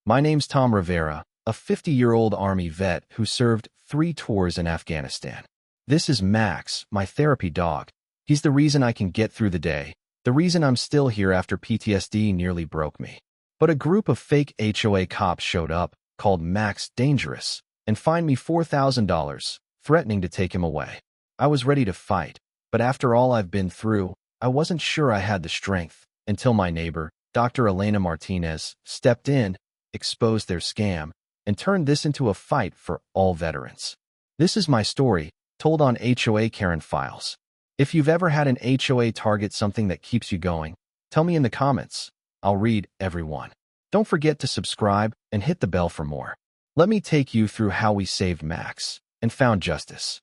My name's Tom Rivera, a 50-year-old Army vet who served 3 tours in Afghanistan. This is Max, my therapy dog. He's the reason I can get through the day, the reason I'm still here after PTSD nearly broke me. But a group of fake HOA cops showed up, called Max Dangerous, and fined me $4,000, threatening to take him away. I was ready to fight, but after all I've been through, I wasn't sure I had the strength, until my neighbor, Dr. Elena Martinez, stepped in, exposed their scam, and turned this into a fight for all veterans. This is my story, told on HOA Karen Files. If you've ever had an HOA target something that keeps you going, tell me in the comments. I'll read every one. Don't forget to subscribe and hit the bell for more. Let me take you through how we saved Max and found justice.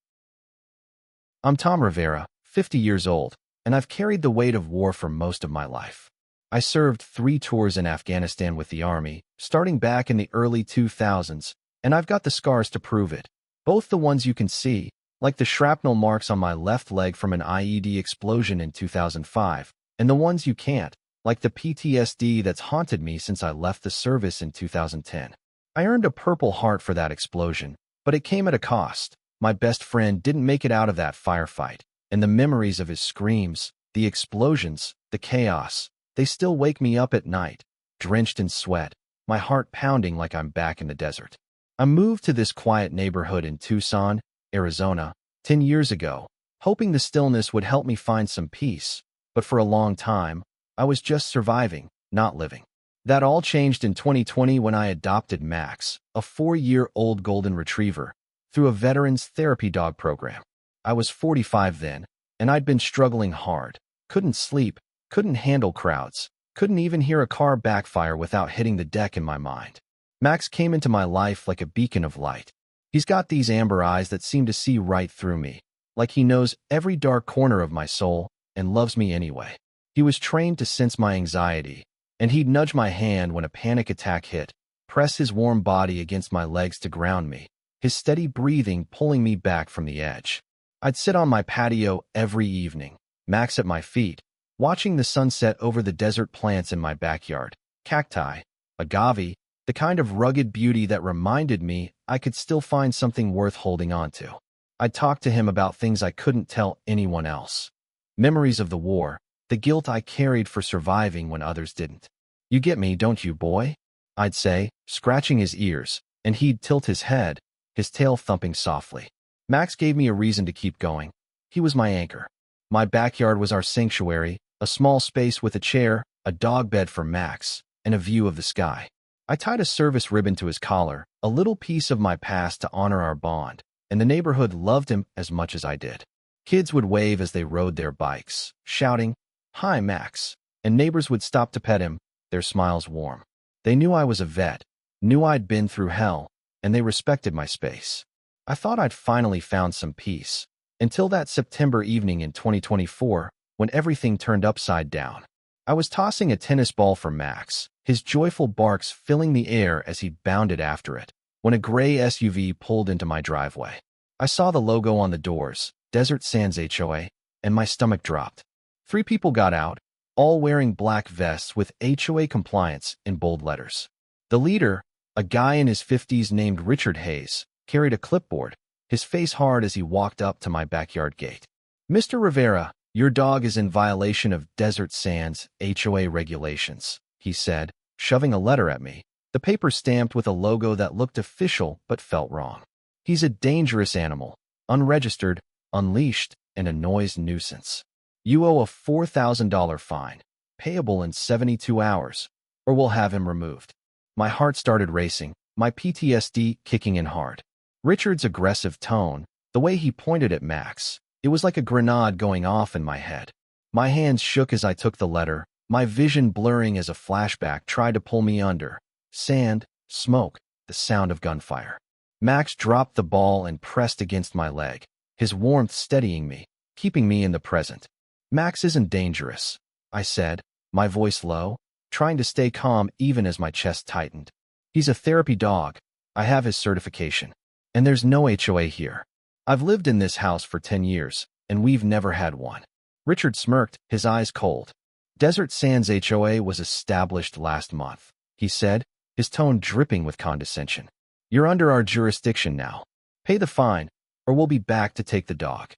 I'm Tom Rivera, 50 years old, and I've carried the weight of war for most of my life. I served 3 tours in Afghanistan with the Army, starting back in the early 2000s, and I've got the scars to prove it. Both the ones you can see, like the shrapnel marks on my left leg from an IED explosion in 2005, and the ones you can't, like the PTSD that's haunted me since I left the service in 2010. I earned a Purple Heart for that explosion, but it came at a cost. My best friend didn't make it out of that firefight, and the memories of his screams, the explosions, the chaos, they still wake me up at night, drenched in sweat, my heart pounding like I'm back in the desert. I moved to this quiet neighborhood in Tucson, Arizona, 10 years ago, hoping the stillness would help me find some peace, but for a long time, I was just surviving, not living. That all changed in 2020 when I adopted Max, a 4-year-old golden retriever, through a veterans therapy dog program. I was 45 then, and I'd been struggling hard, couldn't sleep, couldn't handle crowds, couldn't even hear a car backfire without hitting the deck in my mind. Max came into my life like a beacon of light. He's got these amber eyes that seem to see right through me, like he knows every dark corner of my soul and loves me anyway. He was trained to sense my anxiety, and he'd nudge my hand when a panic attack hit, press his warm body against my legs to ground me, his steady breathing pulling me back from the edge. I'd sit on my patio every evening, Max at my feet, watching the sunset over the desert plants in my backyard, cacti, agave, the kind of rugged beauty that reminded me I could still find something worth holding on to. I'd talk to him about things I couldn't tell anyone else. Memories of the war, the guilt I carried for surviving when others didn't. "You get me, don't you, boy?" I'd say, scratching his ears, and he'd tilt his head, his tail thumping softly. Max gave me a reason to keep going. He was my anchor. My backyard was our sanctuary, a small space with a chair, a dog bed for Max, and a view of the sky. I tied a service ribbon to his collar, a little piece of my past to honor our bond, and the neighborhood loved him as much as I did. Kids would wave as they rode their bikes, shouting, "Hi, Max," and neighbors would stop to pet him, their smiles warm. They knew I was a vet, knew I'd been through hell, and they respected my space. I thought I'd finally found some peace, until that September evening in 2024, when everything turned upside down. I was tossing a tennis ball for Max, his joyful barks filling the air as he bounded after it, when a gray SUV pulled into my driveway. I saw the logo on the doors, Desert Sands HOA, and my stomach dropped. 3 people got out, all wearing black vests with HOA compliance in bold letters. The leader, a guy in his 50s named Richard Hayes, carried a clipboard, his face hard as he walked up to my backyard gate. "Mr. Rivera, your dog is in violation of Desert Sands HOA regulations," he said, shoving a letter at me, the paper stamped with a logo that looked official but felt wrong. "He's a dangerous animal, unregistered, unleashed, and a noise nuisance. You owe a $4,000 fine, payable in 72 hours, or we'll have him removed." My heart started racing, my PTSD kicking in hard. Richard's aggressive tone, the way he pointed at Max, it was like a grenade going off in my head. My hands shook as I took the letter, my vision blurring as a flashback tried to pull me under. Sand, smoke, the sound of gunfire. Max dropped the ball and pressed against my leg, his warmth steadying me, keeping me in the present. "Max isn't dangerous," I said, my voice low, trying to stay calm even as my chest tightened. "He's a therapy dog. I have his certification. And there's no HOA here. I've lived in this house for 10 years, and we've never had one." Richard smirked, his eyes cold. "Desert Sands HOA was established last month," he said, his tone dripping with condescension. You're under our jurisdiction now. Pay the fine, or we'll be back to take the dog.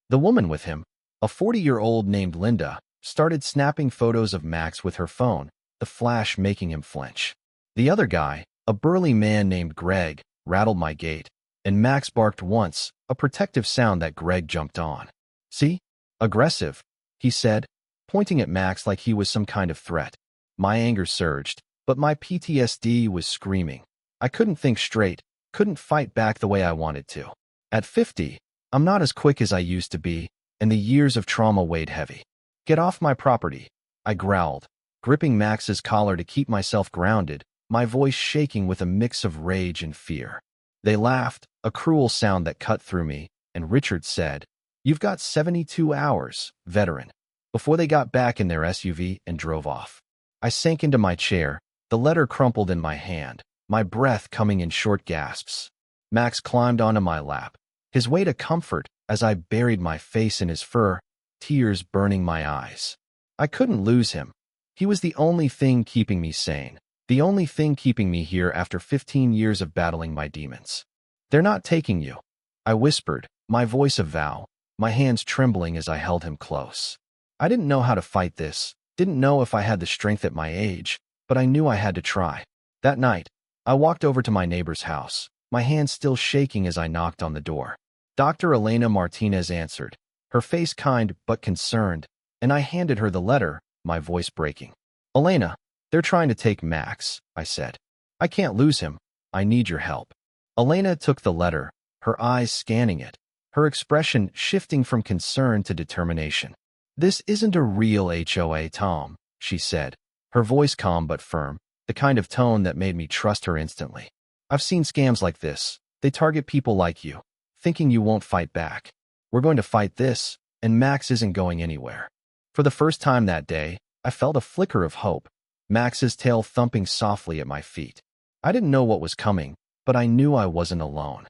The woman with him, a 40-year-old named Linda, started snapping photos of Max with her phone, the flash making him flinch. The other guy, a burly man named Greg, rattled my gate, and Max barked once, a protective sound that Greg jumped on. See? Aggressive, he said, pointing at Max like he was some kind of threat. My anger surged, but my PTSD was screaming. I couldn't think straight, couldn't fight back the way I wanted to. At 50, I'm not as quick as I used to be, and the years of trauma weighed heavy. Get off my property, I growled, gripping Max's collar to keep myself grounded, my voice shaking with a mix of rage and fear. They laughed, a cruel sound that cut through me, and Richard said, "You've got 72 hours, veteran," before they got back in their SUV and drove off. I sank into my chair, the letter crumpled in my hand, my breath coming in short gasps. Max climbed onto my lap, his weight a comfort as I buried my face in his fur, tears burning my eyes. I couldn't lose him. He was the only thing keeping me sane, the only thing keeping me here after 15 years of battling my demons. "They're not taking you," I whispered, my voice a vow, my hands trembling as I held him close. I didn't know how to fight this, didn't know if I had the strength at my age, but I knew I had to try. That night, I walked over to my neighbor's house, my hands still shaking as I knocked on the door. Dr. Elena Martinez answered, her face kind but concerned, and I handed her the letter, my voice breaking. "Elena, they're trying to take Max," I said. "I can't lose him. I need your help." Elena took the letter, her eyes scanning it, her expression shifting from concern to determination. "This isn't a real HOA, Tom," she said, her voice calm but firm, the kind of tone that made me trust her instantly. "I've seen scams like this. They target people like you, thinking you won't fight back. We're going to fight this, and Max isn't going anywhere." For the first time that day, I felt a flicker of hope, Max's tail thumping softly at my feet. I didn't know what was coming, but I knew I wasn't alone.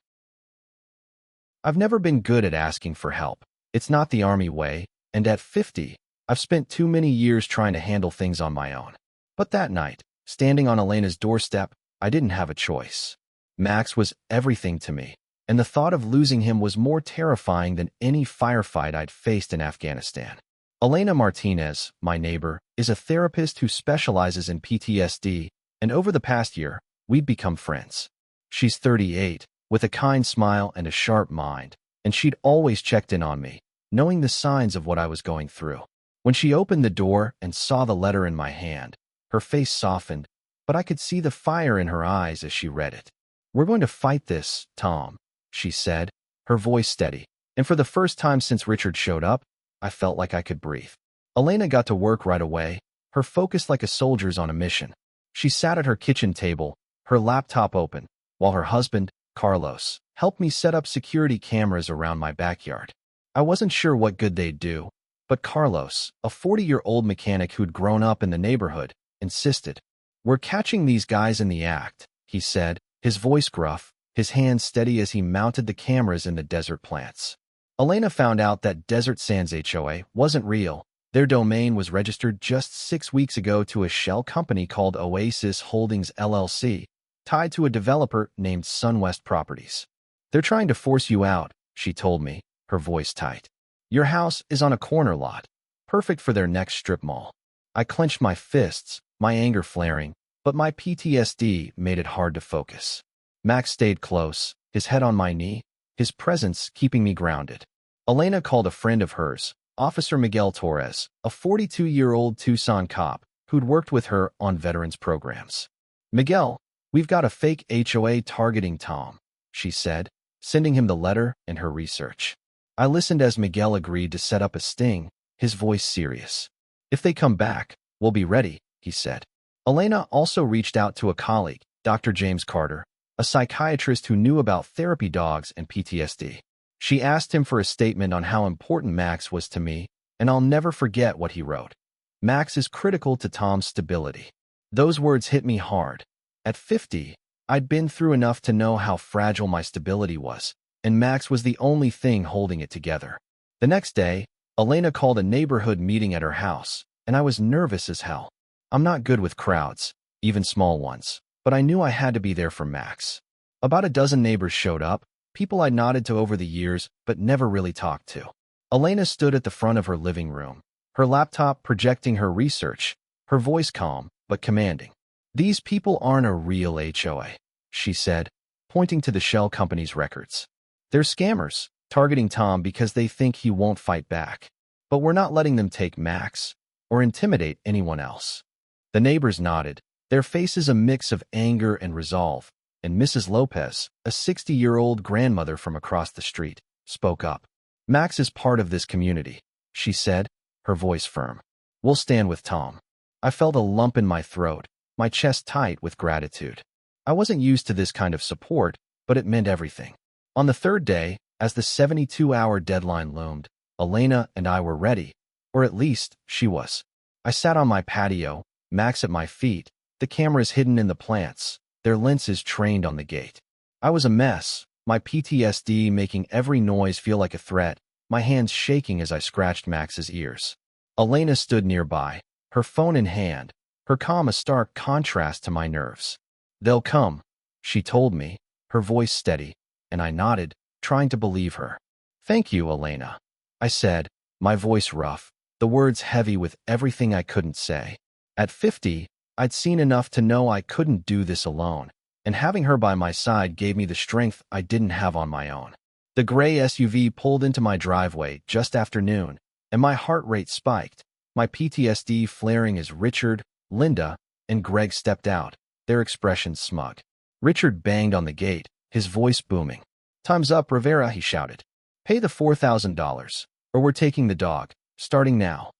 I've never been good at asking for help. It's not the Army way, and at 50, I've spent too many years trying to handle things on my own. But that night, standing on Elena's doorstep, I didn't have a choice. Max was everything to me, and the thought of losing him was more terrifying than any firefight I'd faced in Afghanistan. Elena Martinez, my neighbor, is a therapist who specializes in PTSD, and over the past year, we'd become friends. She's 38, with a kind smile and a sharp mind, and she'd always checked in on me, knowing the signs of what I was going through. When she opened the door and saw the letter in my hand, her face softened, but I could see the fire in her eyes as she read it. "We're going to fight this, Tom," she said, her voice steady, and for the first time since Richard showed up, I felt like I could breathe. Elena got to work right away, her focus like a soldier's on a mission. She sat at her kitchen table, her laptop open, while her husband, Carlos, helped me set up security cameras around my backyard. I wasn't sure what good they'd do, but Carlos, a 40-year-old mechanic who'd grown up in the neighborhood, insisted. "We're catching these guys in the act," he said, his voice gruff, his hands steady as he mounted the cameras in the desert plants. Elena found out that Desert Sands HOA wasn't real. Their domain was registered just 6 weeks ago to a shell company called Oasis Holdings LLC, tied to a developer named Sunwest Properties. "They're trying to force you out," she told me, her voice tight. "Your house is on a corner lot, perfect for their next strip mall." I clenched my fists, my anger flaring, but my PTSD made it hard to focus. Max stayed close, his head on my knee, his presence keeping me grounded. Elena called a friend of hers, Officer Miguel Torres, a 42-year-old Tucson cop who'd worked with her on veterans programs. "Miguel, we've got a fake HOA targeting Tom," she said, sending him the letter and her research. I listened as Miguel agreed to set up a sting, his voice serious. "If they come back, we'll be ready," he said. Elena also reached out to a colleague, Dr. James Carter, a psychiatrist who knew about therapy dogs and PTSD. She asked him for a statement on how important Max was to me, and I'll never forget what he wrote. "Max is critical to Tom's stability." Those words hit me hard. At 50, I'd been through enough to know how fragile my stability was, and Max was the only thing holding it together. The next day, Elena called a neighborhood meeting at her house, and I was nervous as hell. I'm not good with crowds, even small ones. but I knew I had to be there for Max. About a dozen neighbors showed up, people I'd nodded to over the years but never really talked to. Elena stood at the front of her living room, her laptop projecting her research, her voice calm but commanding. "These people aren't a real HOA," she said, pointing to the shell company's records. "They're scammers, targeting Tom because they think he won't fight back. But we're not letting them take Max or intimidate anyone else." The neighbors nodded, their faces a mix of anger and resolve, and Mrs. Lopez, a 60-year-old grandmother from across the street, spoke up. "Max is part of this community," she said, her voice firm. "We'll stand with Tom." I felt a lump in my throat, my chest tight with gratitude. I wasn't used to this kind of support, but it meant everything. On the third day, as the 72-hour deadline loomed, Elena and I were ready, or at least, she was. I sat on my patio, Max at my feet, the cameras hidden in the plants, their lenses trained on the gate. I was a mess, my PTSD making every noise feel like a threat, my hands shaking as I scratched Max's ears. Elena stood nearby, her phone in hand, her calm a stark contrast to my nerves. "They'll come," she told me, her voice steady, and I nodded, trying to believe her. "Thank you, Elena," I said, my voice rough, the words heavy with everything I couldn't say. At 50, I'd seen enough to know I couldn't do this alone, and having her by my side gave me the strength I didn't have on my own. The gray SUV pulled into my driveway just after noon, and my heart rate spiked, my PTSD flaring as Richard, Linda, and Greg stepped out, their expressions smug. Richard banged on the gate, his voice booming. "Time's up, Rivera," he shouted. "Pay the $4,000, or we're taking the dog, starting now."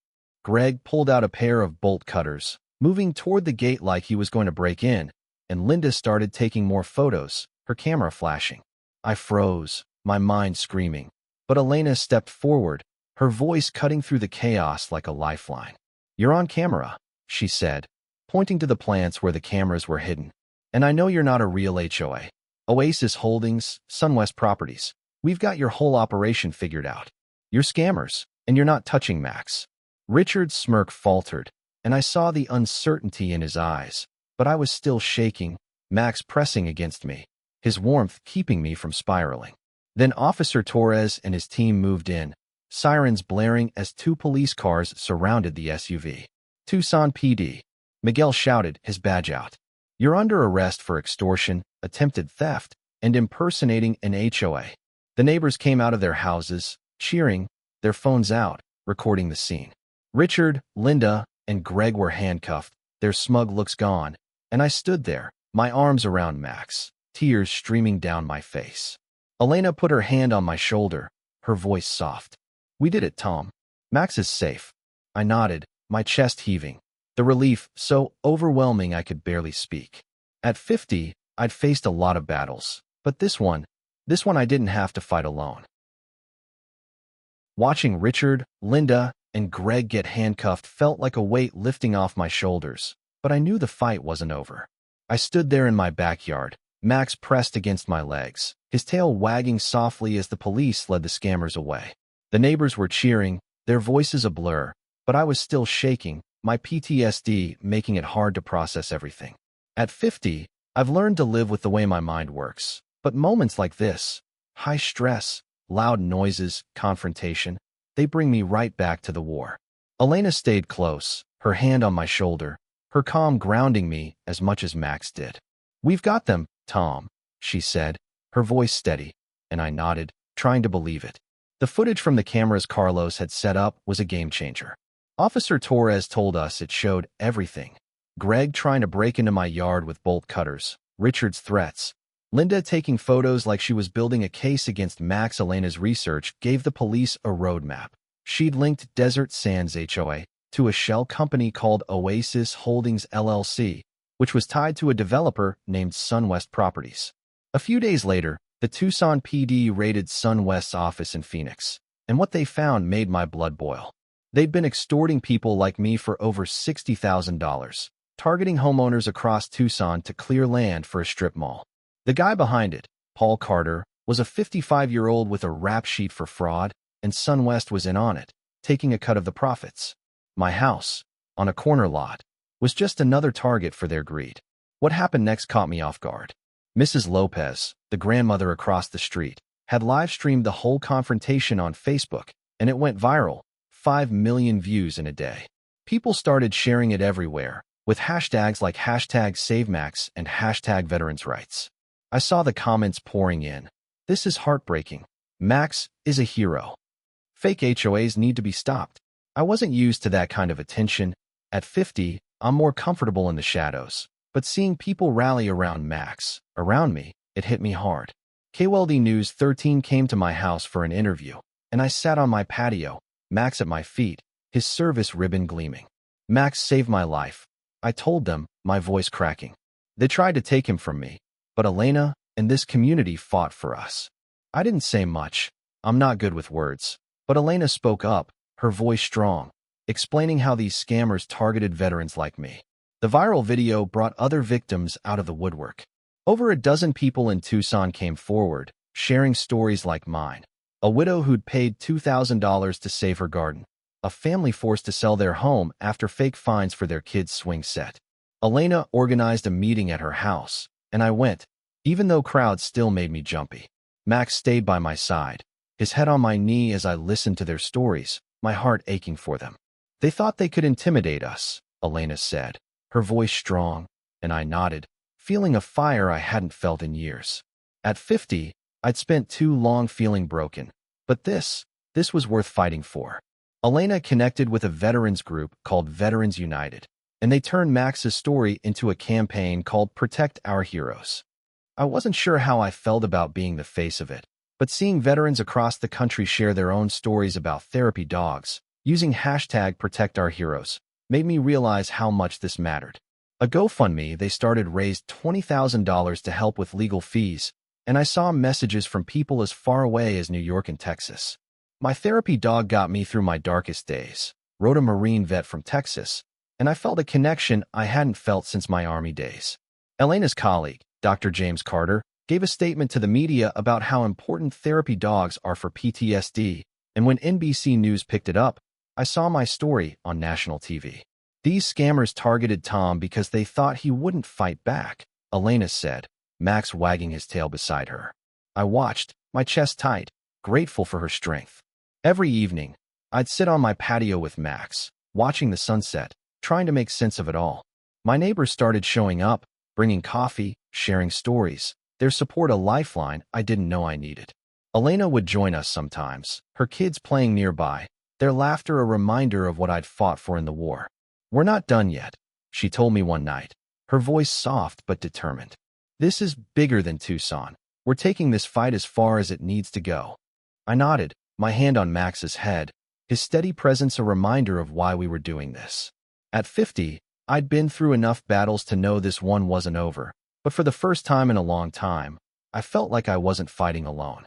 Greg pulled out a pair of bolt cutters, moving toward the gate like he was going to break in, and Linda started taking more photos, her camera flashing. I froze, my mind screaming, but Elena stepped forward, her voice cutting through the chaos like a lifeline. "You're on camera," she said, pointing to the plants where the cameras were hidden. "And I know you're not a real HOA. Oasis Holdings, Sunwest Properties. We've got your whole operation figured out. You're scammers, and you're not touching Max." Richard's smirk faltered, and I saw the uncertainty in his eyes, but I was still shaking, Max pressing against me, his warmth keeping me from spiraling. Then Officer Torres and his team moved in, sirens blaring as two police cars surrounded the SUV. "Tucson PD," Miguel shouted, his badge out. "You're under arrest for extortion, attempted theft, and impersonating an HOA." The neighbors came out of their houses, cheering, their phones out, recording the scene. Richard, Linda, and Greg were handcuffed, their smug looks gone, and I stood there, my arms around Max, tears streaming down my face. Elena put her hand on my shoulder, her voice soft. "We did it, Tom. Max is safe." I nodded, my chest heaving, the relief so overwhelming I could barely speak. At 50, I'd faced a lot of battles, but this one I didn't have to fight alone. Watching Richard, Linda, and Greg get handcuffed felt like a weight lifting off my shoulders, but I knew the fight wasn't over. I stood there in my backyard, Max pressed against my legs, his tail wagging softly as the police led the scammers away. The neighbors were cheering, their voices a blur, but I was still shaking, my PTSD making it hard to process everything. At 50, I've learned to live with the way my mind works, but moments like this, high stress, loud noises, confrontation, they bring me right back to the war. Elena stayed close, her hand on my shoulder, her calm grounding me as much as Max did. "We've got them, Tom," she said, her voice steady, and I nodded, trying to believe it. The footage from the cameras Carlos had set up was a game changer. Officer Torres told us it showed everything. Greg trying to break into my yard with bolt cutters, Richard's threats, Linda taking photos like she was building a case against Max. Elena's research gave the police a roadmap. She'd linked Desert Sands HOA to a shell company called Oasis Holdings LLC, which was tied to a developer named Sunwest Properties. A few days later, the Tucson PD raided Sunwest's office in Phoenix, and what they found made my blood boil. They'd been extorting people like me for over $60,000, targeting homeowners across Tucson to clear land for a strip mall. The guy behind it, Paul Carter, was a 55-year-old with a rap sheet for fraud, and Sunwest was in on it, taking a cut of the profits. My house, on a corner lot, was just another target for their greed. What happened next caught me off guard. Mrs. Lopez, the grandmother across the street, had live-streamed the whole confrontation on Facebook, and it went viral, 5 million views in a day. People started sharing it everywhere, with hashtags like #SaveMax and #VeteransRights. I saw the comments pouring in. This is heartbreaking. Max is a hero. Fake HOAs need to be stopped. I wasn't used to that kind of attention. At 50, I'm more comfortable in the shadows. But seeing people rally around Max, around me, it hit me hard. KWLD News 13 came to my house for an interview, and I sat on my patio, Max at my feet, his service ribbon gleaming. Max saved my life, I told them, my voice cracking. They tried to take him from me, but Elena and this community fought for us. I didn't say much. I'm not good with words. But Elena spoke up, her voice strong, explaining how these scammers targeted veterans like me. The viral video brought other victims out of the woodwork. Over a dozen people in Tucson came forward, sharing stories like mine. A widow who'd paid $2,000 to save her garden. A family forced to sell their home after fake fines for their kid's swing set. Elena organized a meeting at her house, and I went, even though crowds still made me jumpy. Max stayed by my side, his head on my knee as I listened to their stories, my heart aching for them. They thought they could intimidate us, Elena said, her voice strong, and I nodded, feeling a fire I hadn't felt in years. At 50, I'd spent too long feeling broken, but this was worth fighting for. Elena connected with a veterans group called Veterans United, and they turned Max's story into a campaign called Protect Our Heroes. I wasn't sure how I felt about being the face of it, but seeing veterans across the country share their own stories about therapy dogs, using #ProtectOurHeroes, made me realize how much this mattered. A GoFundMe they started raised $20,000 to help with legal fees, and I saw messages from people as far away as New York and Texas. My therapy dog got me through my darkest days, wrote a Marine vet from Texas, and I felt a connection I hadn't felt since my Army days. Elena's colleague, Dr. James Carter, gave a statement to the media about how important therapy dogs are for PTSD, and when NBC News picked it up, I saw my story on national TV. These scammers targeted Tom because they thought he wouldn't fight back, Elena said, Max wagging his tail beside her. I watched, my chest tight, grateful for her strength. Every evening, I'd sit on my patio with Max, watching the sunset, trying to make sense of it all. My neighbors started showing up, bringing coffee, sharing stories, their support a lifeline I didn't know I needed. Elena would join us sometimes, her kids playing nearby, their laughter a reminder of what I'd fought for in the war. We're not done yet, she told me one night, her voice soft but determined. This is bigger than Tucson. We're taking this fight as far as it needs to go. I nodded, my hand on Max's head, his steady presence a reminder of why we were doing this. At 50, I'd been through enough battles to know this one wasn't over, but for the first time in a long time, I felt like I wasn't fighting alone.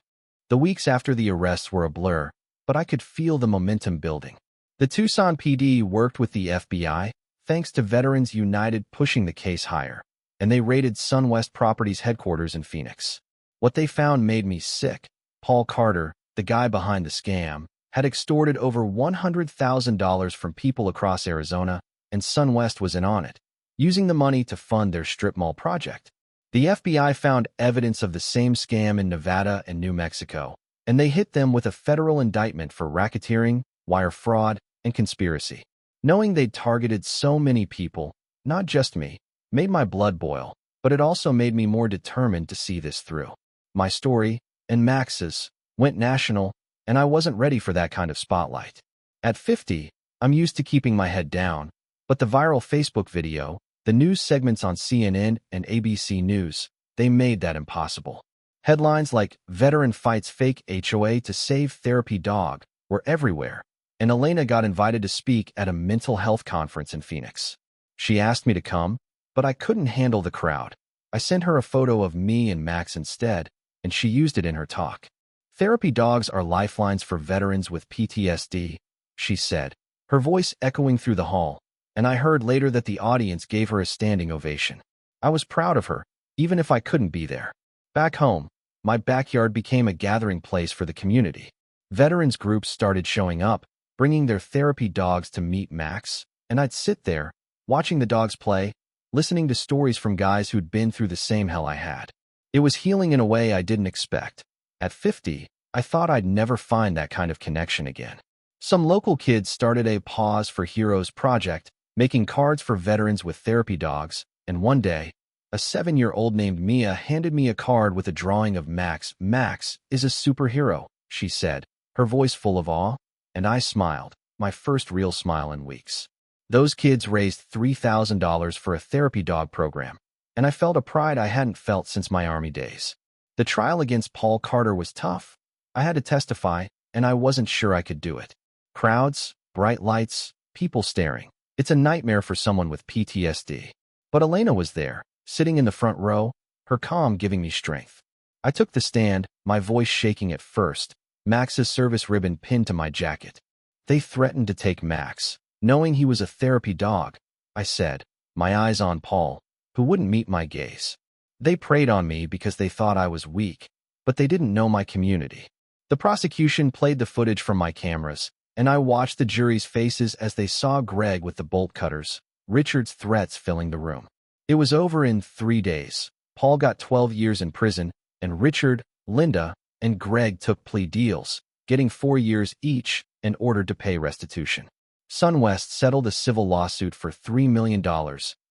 The weeks after the arrests were a blur, but I could feel the momentum building. The Tucson PD worked with the FBI, thanks to Veterans United pushing the case higher, and they raided SunWest Properties headquarters in Phoenix. What they found made me sick. Paul Carter, the guy behind the scam, had extorted over $100,000 from people across Arizona, and SunWest was in on it, using the money to fund their strip mall project. The FBI found evidence of the same scam in Nevada and New Mexico, and they hit them with a federal indictment for racketeering, wire fraud, and conspiracy. Knowing they'd targeted so many people, not just me, made my blood boil, but it also made me more determined to see this through. My story, and Max's, went national, and I wasn't ready for that kind of spotlight. At 50, I'm used to keeping my head down, but the viral Facebook video, the news segments on CNN and ABC News, they made that impossible. Headlines like "Veteran Fights Fake HOA to Save Therapy Dog" were everywhere, and Elena got invited to speak at a mental health conference in Phoenix. She asked me to come, but I couldn't handle the crowd. I sent her a photo of me and Max instead, and she used it in her talk. Therapy dogs are lifelines for veterans with PTSD, she said, her voice echoing through the hall, and I heard later that the audience gave her a standing ovation. I was proud of her, even if I couldn't be there. Back home, my backyard became a gathering place for the community. Veterans groups started showing up, bringing their therapy dogs to meet Max, and I'd sit there, watching the dogs play, listening to stories from guys who'd been through the same hell I had. It was healing in a way I didn't expect. At 50, I thought I'd never find that kind of connection again. Some local kids started a Pause for Heroes project, making cards for veterans with therapy dogs, and one day, a 7-year-old named Mia handed me a card with a drawing of Max. "Max is a superhero," she said, her voice full of awe, and I smiled, my first real smile in weeks. Those kids raised $3,000 for a therapy dog program, and I felt a pride I hadn't felt since my Army days. The trial against Paul Carter was tough. I had to testify, and I wasn't sure I could do it. Crowds, bright lights, people staring. It's a nightmare for someone with PTSD. But Elena was there, sitting in the front row, her calm giving me strength. I took the stand, my voice shaking at first, Max's service ribbon pinned to my jacket. They threatened to take Max, knowing he was a therapy dog, I said, my eyes on Paul, who wouldn't meet my gaze. They preyed on me because they thought I was weak, but they didn't know my community. The prosecution played the footage from my cameras, and I watched the jury's faces as they saw Greg with the bolt cutters, Richard's threats filling the room. It was over in 3 days. Paul got 12 years in prison, and Richard, Linda, and Greg took plea deals, getting 4 years each and ordered to pay restitution. SunWest settled a civil lawsuit for $3 million,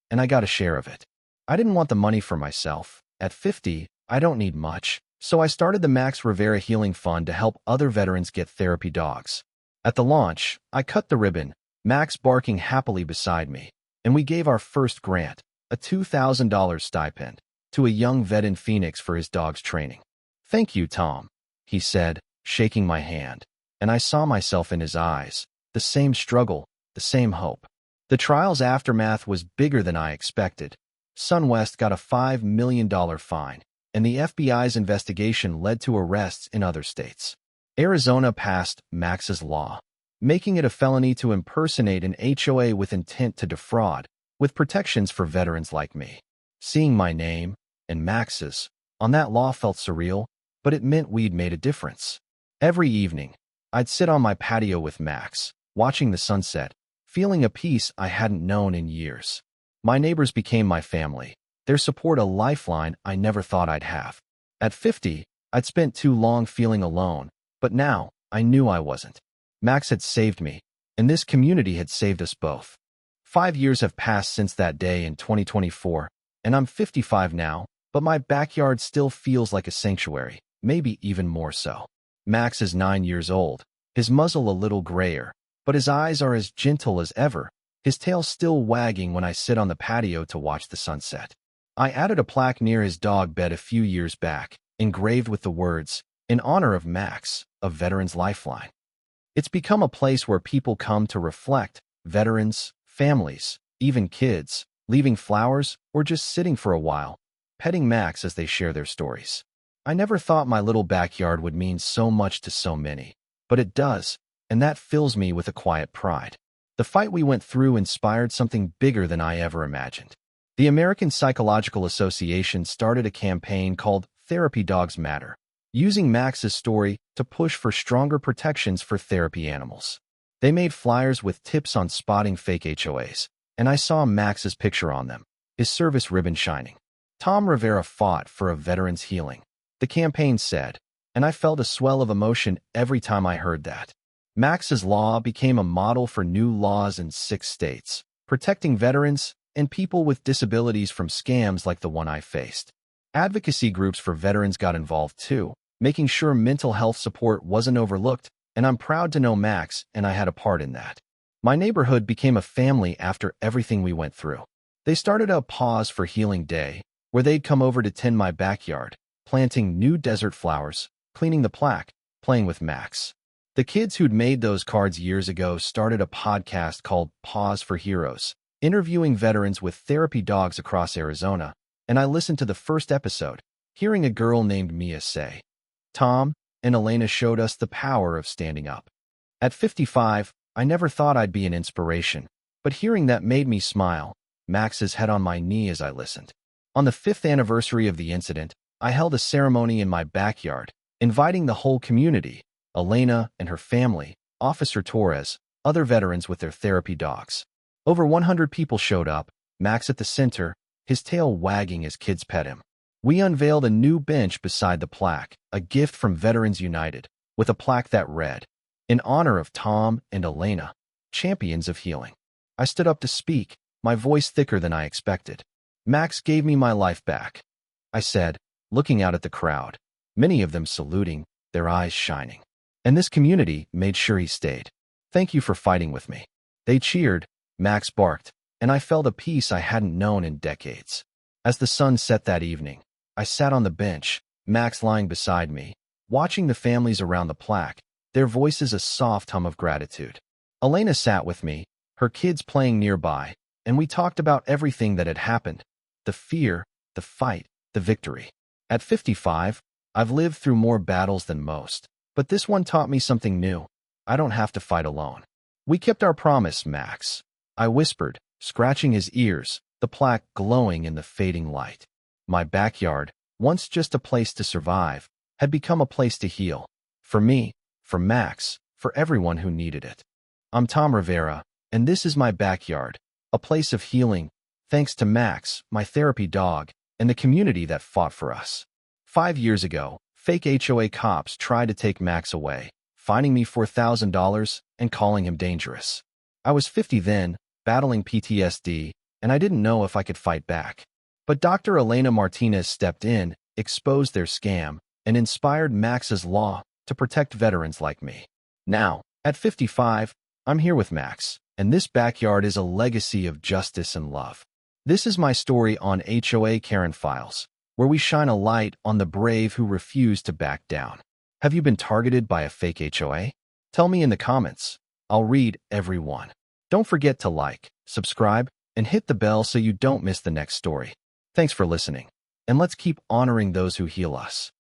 and I got a share of it. I didn't want the money for myself. At 50, I don't need much, so I started the Max Rivera Healing Fund to help other veterans get therapy dogs. At the launch, I cut the ribbon, Max barking happily beside me, and we gave our first grant, a $2,000 stipend, to a young vet in Phoenix for his dog's training. "Thank you, Tom," he said, shaking my hand, and I saw myself in his eyes, the same struggle, the same hope. The trial's aftermath was bigger than I expected. SunWest got a $5 million fine, and the FBI's investigation led to arrests in other states. Arizona passed Max's law, making it a felony to impersonate an HOA with intent to defraud, with protections for veterans like me. Seeing my name, and Max's, on that law felt surreal, but it meant we'd made a difference. Every evening, I'd sit on my patio with Max, watching the sunset, feeling a peace I hadn't known in years. My neighbors became my family, their support a lifeline I never thought I'd have. At 50, I'd spent too long feeling alone, but now, I knew I wasn't. Max had saved me, and this community had saved us both. 5 years have passed since that day in 2024, and I'm 55 now, but my backyard still feels like a sanctuary, maybe even more so. Max is 9 years old, his muzzle a little grayer, but his eyes are as gentle as ever, his tail still wagging when I sit on the patio to watch the sunset. I added a plaque near his dog bed a few years back, engraved with the words, "In honor of Max, a veteran's lifeline." It's become a place where people come to reflect, veterans, families, even kids, leaving flowers or just sitting for a while, petting Max as they share their stories. I never thought my little backyard would mean so much to so many, but it does, and that fills me with a quiet pride. The fight we went through inspired something bigger than I ever imagined. The American Psychological Association started a campaign called Therapy Dogs Matter, using Max's story to push for stronger protections for therapy animals. They made flyers with tips on spotting fake HOAs, and I saw Max's picture on them, his service ribbon shining. Tom Rivera fought for a veteran's healing, the campaign said, and I felt a swell of emotion every time I heard that. Max's law became a model for new laws in 6 states, protecting veterans and people with disabilities from scams like the one I faced. Advocacy groups for veterans got involved too, making sure mental health support wasn't overlooked, and I'm proud to know Max and I had a part in that. My neighborhood became a family after everything we went through. They started a Pause for Healing Day, where they'd come over to tend my backyard, planting new desert flowers, cleaning the plaque, playing with Max. The kids who'd made those cards years ago started a podcast called Pause for Heroes, interviewing veterans with therapy dogs across Arizona, and I listened to the first episode, hearing a girl named Mia say, "Tom and Elena showed us the power of standing up." At 55, I never thought I'd be an inspiration, but hearing that made me smile, Max's head on my knee as I listened. On the 5th anniversary of the incident, I held a ceremony in my backyard, inviting the whole community, Elena and her family, Officer Torres, other veterans with their therapy dogs. Over 100 people showed up, Max at the center, his tail wagging as kids pet him. We unveiled a new bench beside the plaque, a gift from Veterans United, with a plaque that read, "In honor of Tom and Elena, champions of healing." I stood up to speak, my voice thicker than I expected. "Max gave me my life back," I said, looking out at the crowd, many of them saluting, their eyes shining. And this community made sure he stayed. "Thank you for fighting with me." They cheered, Max barked, and I felt a peace I hadn't known in decades. As the sun set that evening, I sat on the bench, Max lying beside me, watching the families around the plaque, their voices a soft hum of gratitude. Elena sat with me, her kids playing nearby, and we talked about everything that had happened, the fear, the fight, the victory. At 55, I've lived through more battles than most, but this one taught me something new. I don't have to fight alone. "We kept our promise, Max," I whispered, scratching his ears, the plaque glowing in the fading light. My backyard, once just a place to survive, had become a place to heal. For me, for Max, for everyone who needed it. I'm Tom Rivera, and this is my backyard, a place of healing, thanks to Max, my therapy dog, and the community that fought for us. 5 years ago, fake HOA cops tried to take Max away, fining me $4,000 and calling him dangerous. I was 50 then, battling PTSD, and I didn't know if I could fight back. But Dr. Elena Martinez stepped in, exposed their scam, and inspired Max's law to protect veterans like me. Now, at 55, I'm here with Max, and this backyard is a legacy of justice and love. This is my story on HOA Karen Files, where we shine a light on the brave who refuse to back down. Have you been targeted by a fake HOA? Tell me in the comments. I'll read every one. Don't forget to like, subscribe, and hit the bell so you don't miss the next story. Thanks for listening, and let's keep honoring those who heal us.